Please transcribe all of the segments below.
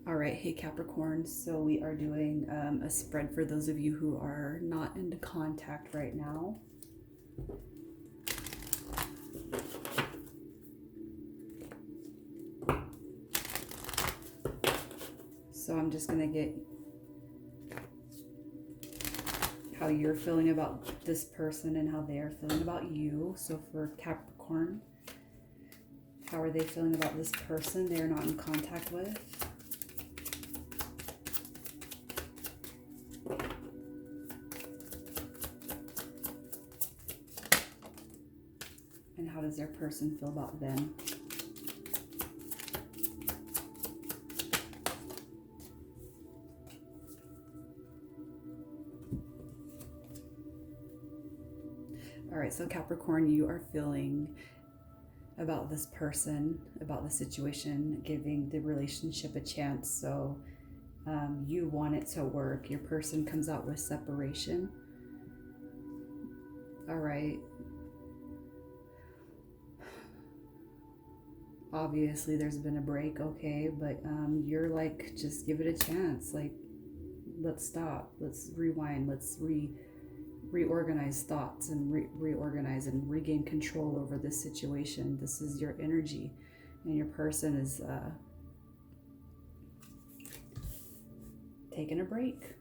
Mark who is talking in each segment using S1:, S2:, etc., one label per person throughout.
S1: All right, hey Capricorn, so we are doing a spread for those of you who are not into contact right now. So I'm just going to get how you're feeling about this person and how they are feeling about you. So for Capricorn, how are they feeling about this person they're not in contact with? And how does their person feel about them? All right, so Capricorn, you are feeling about this person, about the situation, giving the relationship a chance. So you want it to work. Your person comes out with separation. All right. Obviously, there's been a break, okay, but you're like, just give it a chance. Like, let's stop. Let's rewind. Let's reorganize thoughts and reorganize and regain control over this situation. This is your energy, and your person is taking a break.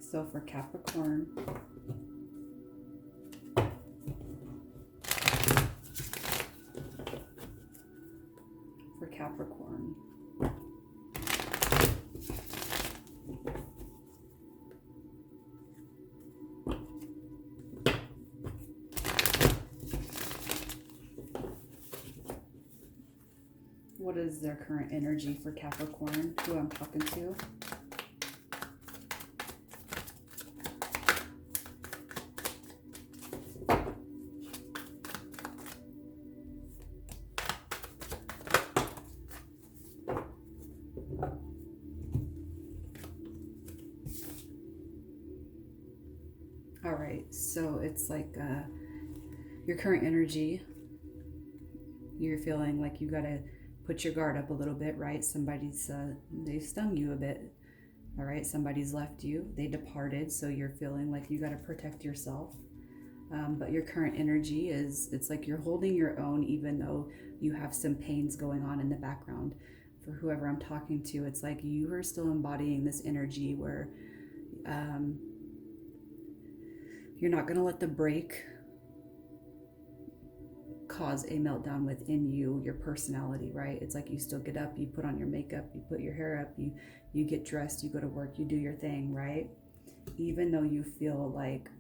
S1: So for Capricorn, what is their current energy for Capricorn, who I'm talking to? All right, so it's like your current energy, you're feeling like you gotta put your guard up a little bit, right? Somebody's they've stung you a bit. All right, somebody's left you, they departed, so you're feeling like you got to protect yourself. But your current energy is, it's like you're holding your own, even though you have some pains going on in the background. For whoever I'm talking to, it's like you are still embodying this energy where you're not going to let the break cause a meltdown within you, your personality, right? It's like you still get up, you put on your makeup, you put your hair up, you get dressed, you go to work, you do your thing, right? Even though you feel like,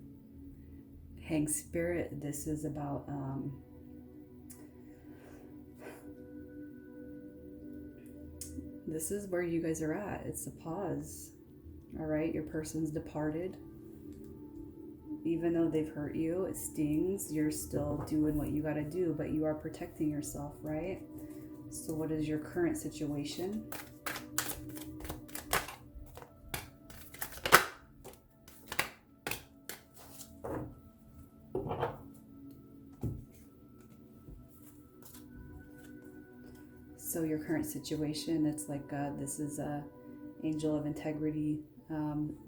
S1: hang spirit, this is about this is where you guys are at. It's a pause. All right, your person's departed. Even though they've hurt you, it stings, you're still doing what you got to do, but you are protecting yourself, right? So what is your current situation? So your current situation, it's like this is a angel of integrity.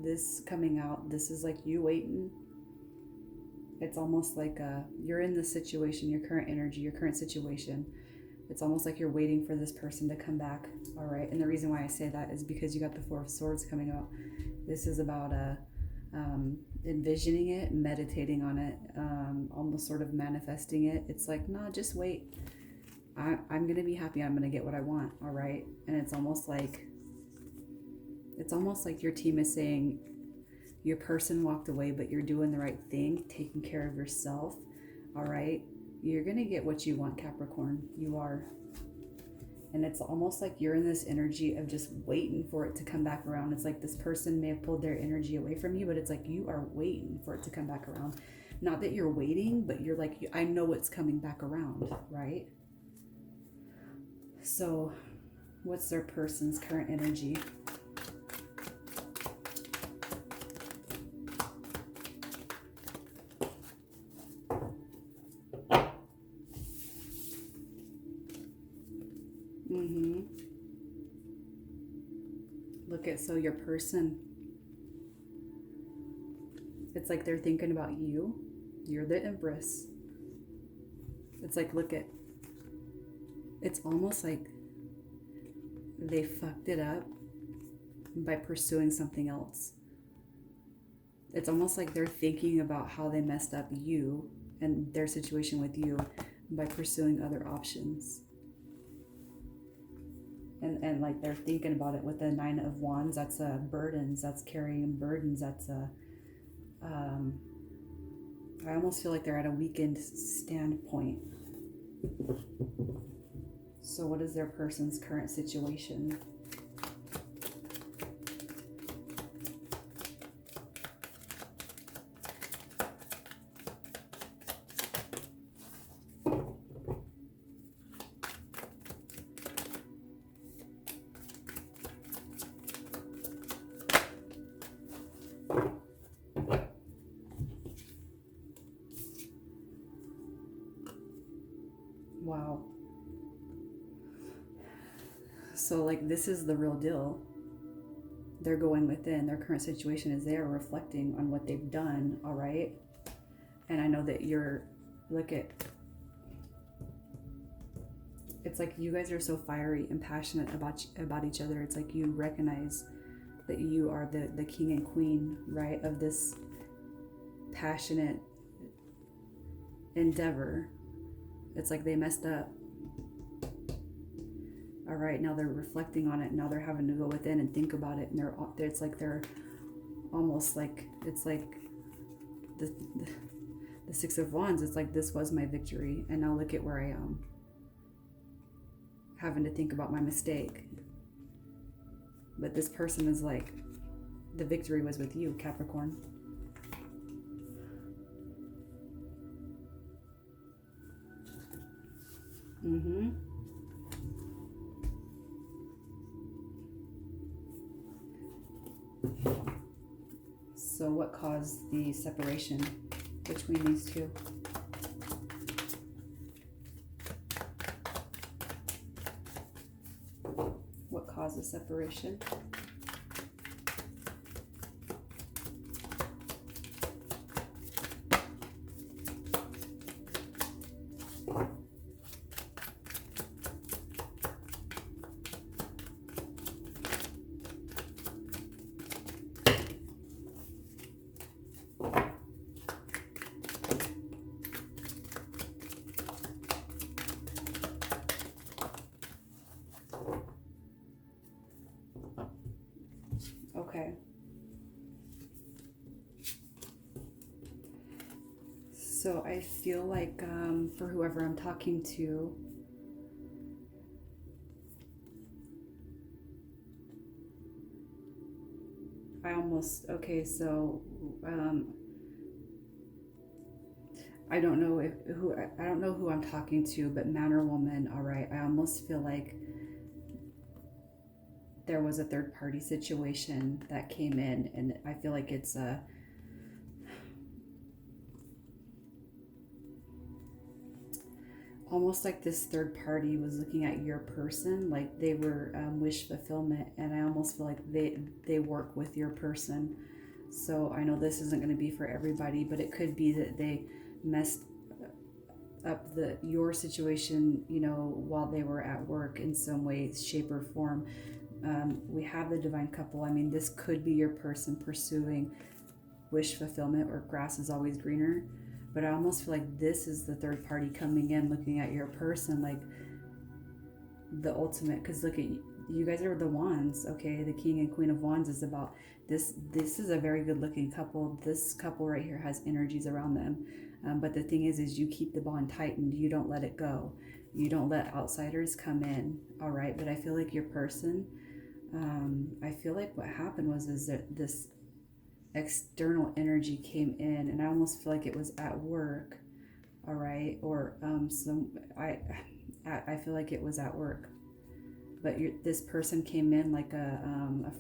S1: This coming out, this is like you waiting. It's almost like you're in this situation, your current energy, your current situation. It's almost like you're waiting for this person to come back. All right. And the reason why I say that is because you got the Four of Swords coming out. This is about envisioning it, meditating on it, almost sort of manifesting it. It's like, nah, just wait. I'm going to be happy. I'm going to get what I want. All right. And it's almost like your team is saying, your person walked away, but you're doing the right thing, taking care of yourself. All right. You're going to get what you want, Capricorn. You are. And it's almost like you're in this energy of just waiting for it to come back around. It's like this person may have pulled their energy away from you, but it's like you are waiting for it to come back around. Not that you're waiting, but you're like, I know it's coming back around, right? So what's their person's current energy? Mm-hmm. Look at, so your person, it's like they're thinking about you. You're the Empress. It's like, look at, it's almost like they fucked it up by pursuing something else. It's almost like they're thinking about how they messed up you and their situation with you by pursuing other options. And like they're thinking about it with the 9 of Wands. That's burdens. That's carrying burdens. That's I almost feel like they're at a weakened standpoint. So what is their person's current situation? Wow. So like this is the real deal. They're going within. Their current situation is they're reflecting on what they've done, all right? And I know that look at, it's like you guys are so fiery and passionate about each other. It's like you recognize that you are the king and queen, right, of this passionate endeavor. It's like they messed up. All right, now they're reflecting on it. Now they're having to go within and think about it. And it's like they're almost like, it's like the 6 of Wands. It's like, this was my victory. And now look at where I am. Having to think about my mistake. But this person is like, the victory was with you, Capricorn. Mm-hmm. So what caused the separation between these two? What caused the separation? Okay. So I feel like for whoever I'm talking to, okay, so I don't know I don't know who I'm talking to, but man or woman, all right, I almost feel like there was a third party situation that came in, and I feel like it's almost like this third party was looking at your person, like they were wish fulfillment, and I almost feel like they work with your person. So I know this isn't going to be for everybody, but it could be that they messed up your situation, you know, while they were at work in some way, shape, or form. We have the divine couple. I mean, this could be your person pursuing wish fulfillment, or grass is always greener. But I almost feel like this is the third party coming in, looking at your person, like the ultimate. Because look at you guys are the wands, okay? The king and queen of wands is about this. This is a very good looking couple. This couple right here has energies around them. But the thing is you keep the bond tightened. You don't let it go. You don't let outsiders come in, all right? But I feel like your person, I feel like what happened is that this external energy came in, and I almost feel like it was at work, all right? Or I feel like it was at work, but this person came in like a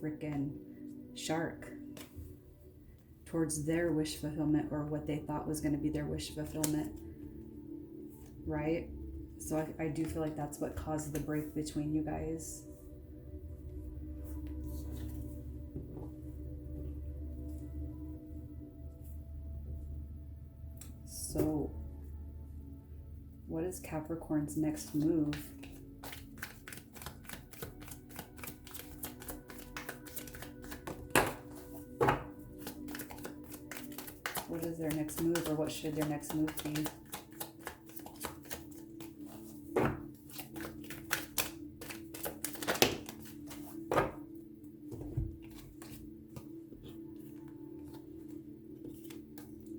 S1: freaking shark towards their wish fulfillment, or what they thought was going to be their wish fulfillment, right? So I do feel like that's what caused the break between you guys. So what is Capricorn's next move? What is their next move, or what should their next move be?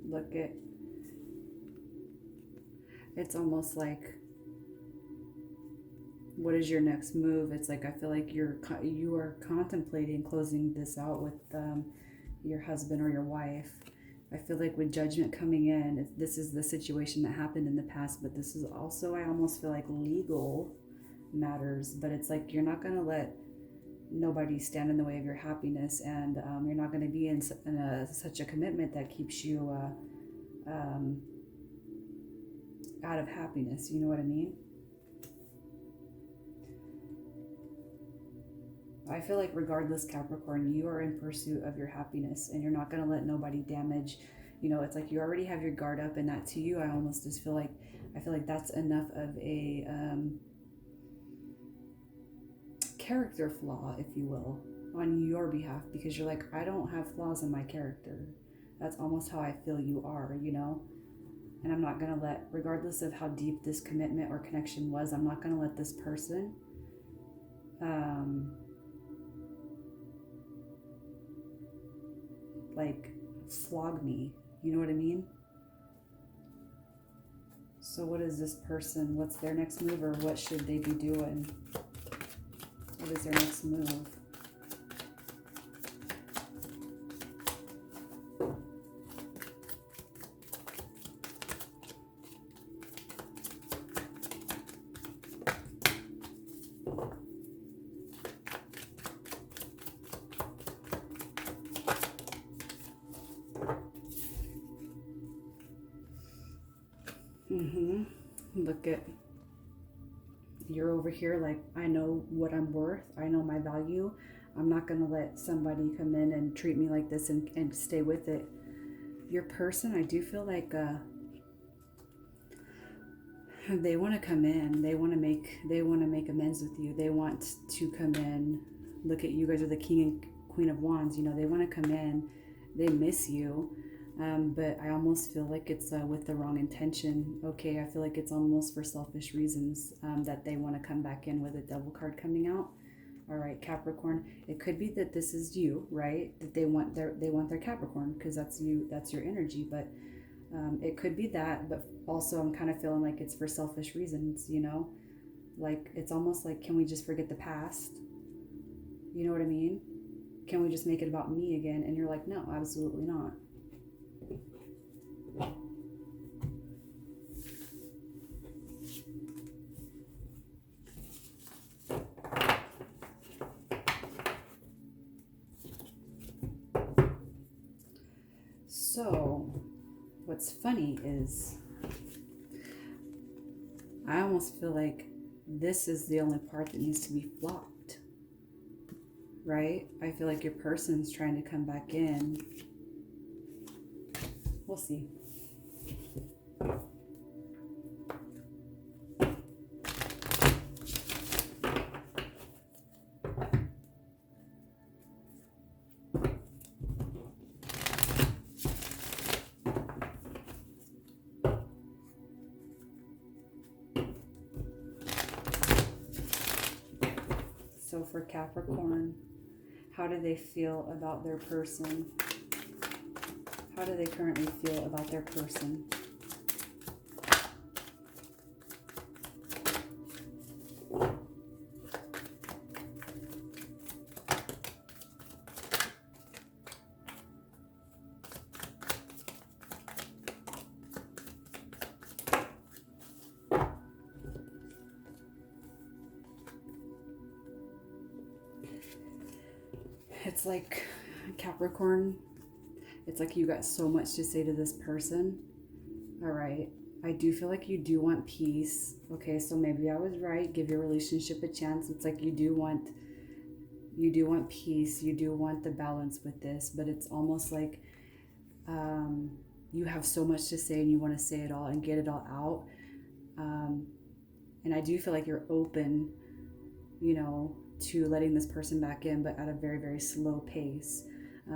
S1: Look at, it's almost like, what is your next move? It's like, I feel like you are contemplating closing this out with your husband or your wife. I feel like with judgment coming in, this is the situation that happened in the past, but this is also, I almost feel like, legal matters. But it's like you're not going to let nobody stand in the way of your happiness, and you're not going to be in such a commitment that keeps you out of happiness. You know what I mean? I feel like regardless, Capricorn, you are in pursuit of your happiness, and you're not going to let nobody damage, you know, it's like you already have your guard up, and that to you, I almost just feel like, that's enough of a character flaw, if you will, on your behalf, because you're like, I don't have flaws in my character. That's almost how I feel you are, you know? And I'm not going to let, regardless of how deep this commitment or connection was, I'm not going to let this person like flog me. You know what I mean? So what is this person? What's their next move, or what should they be doing? What is their next move? Look at, you're over here like, I know what I'm worth. I know my value. I'm not going to let somebody come in and treat me like this and stay with it. Your person, I do feel like they want to come in. They want to make amends with you. They want to come in. Look at, you guys are the King and Queen of Wands. You know, they want to come in. They miss you. But I almost feel like it's with the wrong intention. Okay, I feel like it's almost for selfish reasons that they want to come back in with a Devil card coming out. All right, Capricorn. It could be that this is you, right? That they want their Capricorn, because that's you. That's your energy. But it could be that. But also, I'm kind of feeling like it's for selfish reasons. You know, like it's almost like, can we just forget the past? You know what I mean? Can we just make it about me again? And you're like, no, absolutely not. So what's funny is I almost feel like this is the only part that needs to be flopped, right? I feel like your person's trying to come back in. We'll see. So for Capricorn, how do they feel about their person? How do they currently feel about their person? It's like, Capricorn, it's like you got so much to say to this person. All right. I do feel like you do want peace. Okay, so maybe I was right. Give your relationship a chance. It's like you do want peace. You do want the balance with this, but it's almost like you have so much to say and you want to say it all and get it all out. And I do feel like you're open, to letting this person back in, but at a very, very slow pace.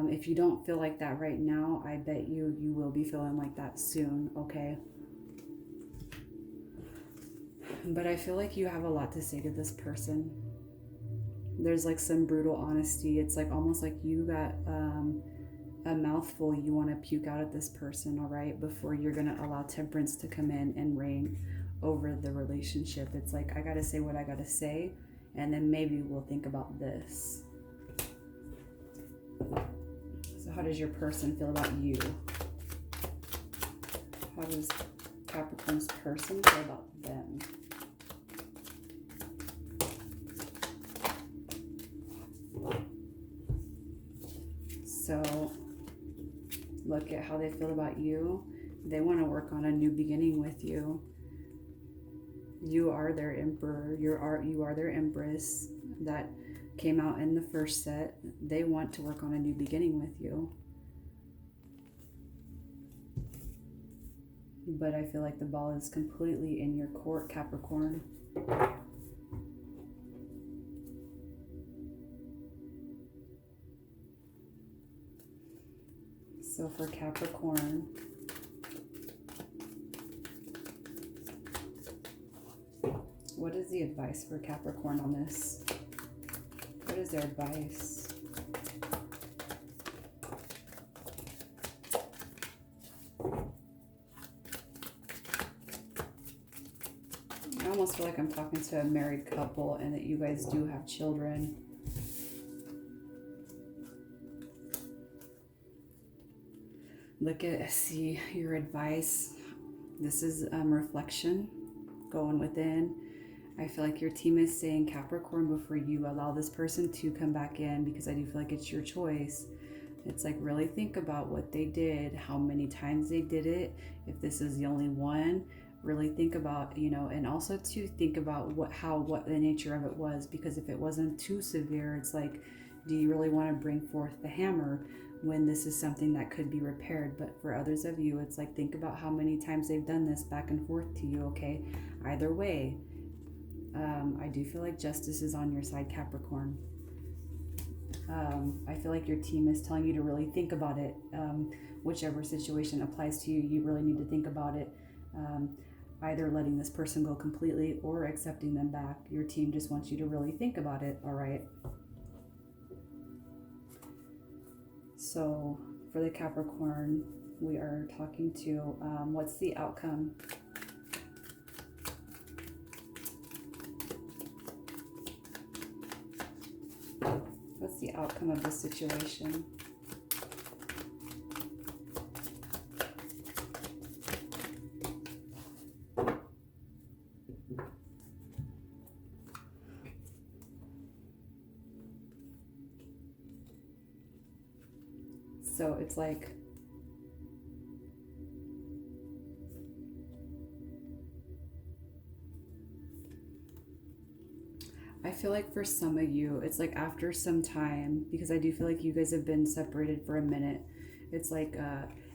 S1: If you don't feel like that right now, I bet you will be feeling like that soon, okay? But I feel like you have a lot to say to this person. There's like some brutal honesty. It's like almost like you got a mouthful you want to puke out at this person, all right, before you're going to allow temperance to come in and reign over the relationship. It's like, I got to say what I got to say, and then maybe we'll think about this. So how does your person feel about you? How does Capricorn's person feel about them? So look at how they feel about you. They want to work on a new beginning with you. You are their emperor. You are their empress that came out in the first set. They want to work on a new beginning with you. But I feel like the ball is completely in your court, Capricorn. So for Capricorn, what is the advice for Capricorn on this? What is their advice? I almost feel like I'm talking to a married couple and that you guys do have children. See your advice. This is reflection, going within. I feel like your team is saying, Capricorn, before you allow this person to come back in, because I do feel like it's your choice. It's like, really think about what they did, how many times they did it. If this is the only one, really think about, and also to think about what the nature of it was, because if it wasn't too severe, it's like, do you really want to bring forth the hammer when this is something that could be repaired? But for others of you, it's like, think about how many times they've done this back and forth to you, okay? Either way, I do feel like justice is on your side, Capricorn. I feel like your team is telling you to really think about it. Whichever situation applies to you, you really need to think about it. Either letting this person go completely or accepting them back. Your team just wants you to really think about it, all right? So for the Capricorn, we are talking to, what's the outcome? What's the outcome of this situation? So it's like, I feel like for some of you, it's like after some time, because I do feel like you guys have been separated for a minute. It's like,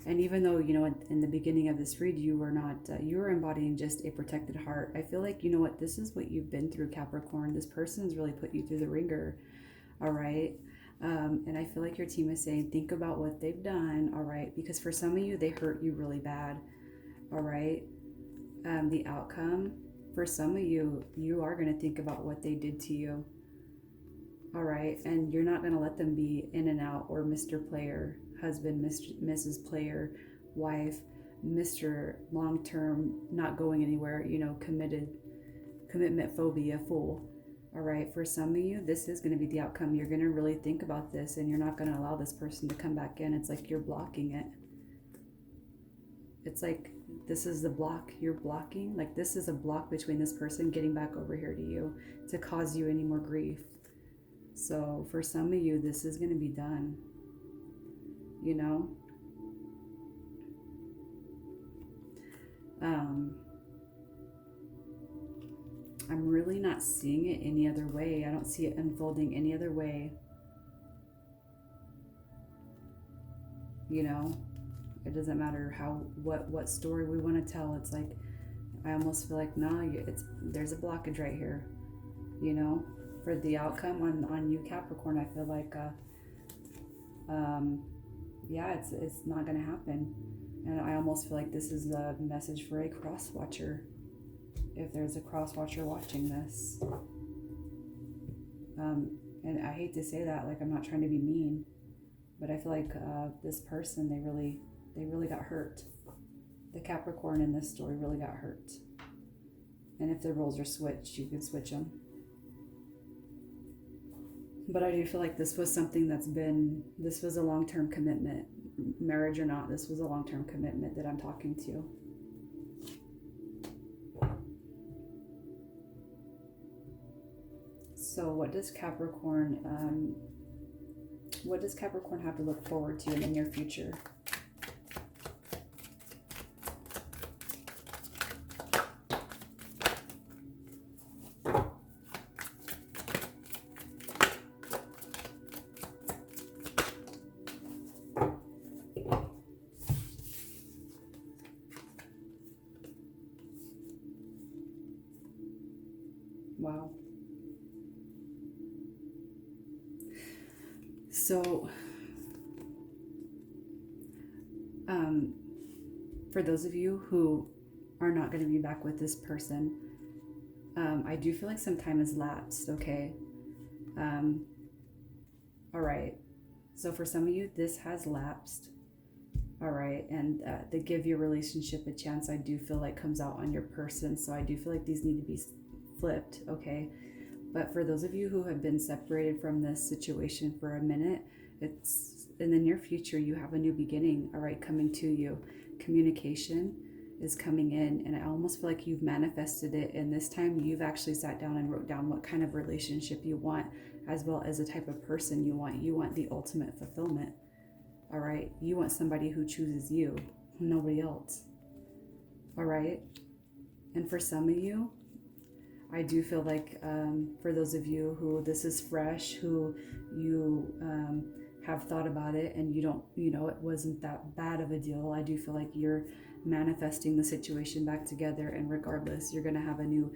S1: and even though, in the beginning of this read, you were not, you were embodying just a protected heart. I feel like, this is what you've been through, Capricorn. This person's really put you through the ringer, all right? And I feel like your team is saying, think about what they've done, all right? Because for some of you, they hurt you really bad, all right? The outcome, for some of you, you are going to think about what they did to you, all right? And you're not going to let them be in and out, or Mr. Player, husband, Mrs. Player, wife, Mr. Long-term, not going anywhere, commitment phobia, fool. All right, for some of you, this is going to be the outcome. You're going to really think about this, and you're not going to allow this person to come back in. It's like you're blocking it. It's like, this is the block you're blocking. Like, this is a block between this person getting back over here to you to cause you any more grief. So for some of you, this is going to be done. I'm really not seeing it any other way. I don't see it unfolding any other way. You know, it doesn't matter what story we want to tell. It's like, I almost feel like, no, there's a blockage right here. You know, for the outcome on you, Capricorn, I feel like, yeah, it's not going to happen. And I almost feel like this is a message for a cross watcher. If there's a cross watcher watching this. And I hate to say that, like, I'm not trying to be mean, but I feel like this person, they really got hurt. The Capricorn in this story really got hurt. And if the roles are switched, you could switch them. But I do feel like this was something this was a long-term commitment. Marriage or not, this was a long-term commitment that I'm talking to. So what does Capricorn have to look forward to in the near future? Wow. So, for those of you who are not going to be back with this person, I do feel like some time has lapsed, okay? All right. So for some of you, this has lapsed. All right. And the give your relationship a chance, I do feel like comes out on your person. So I do feel like these need to be flipped, okay? But for those of you who have been separated from this situation for a minute, it's in the near future, you have a new beginning, all right, coming to you. Communication is coming in, and I almost feel like you've manifested it. And this time you've actually sat down and wrote down what kind of relationship you want, as well as the type of person you want. You want the ultimate fulfillment, all right? You want somebody who chooses you, nobody else, all right? And for some of you, I do feel like for those of you who this is fresh, who you have thought about it and it wasn't that bad of a deal, I do feel like you're manifesting the situation back together, and regardless, you're going to have a new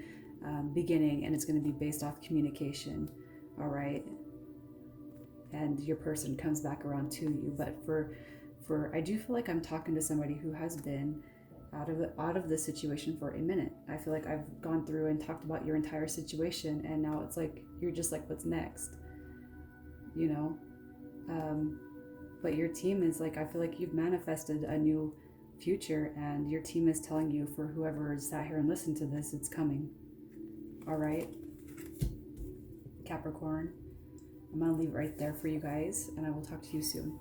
S1: beginning, and it's going to be based off communication, all right? And your person comes back around to you. But for I do feel like I'm talking to somebody who has been out of the situation for a minute. I feel like I've gone through and talked about your entire situation, and now it's like you're just like, what's next, you know? But your team is like, I feel like you've manifested a new future, and your team is telling you, for whoever sat here and listened to this, it's coming. All right, Capricorn, I'm gonna leave it right there for you guys, and I will talk to you soon.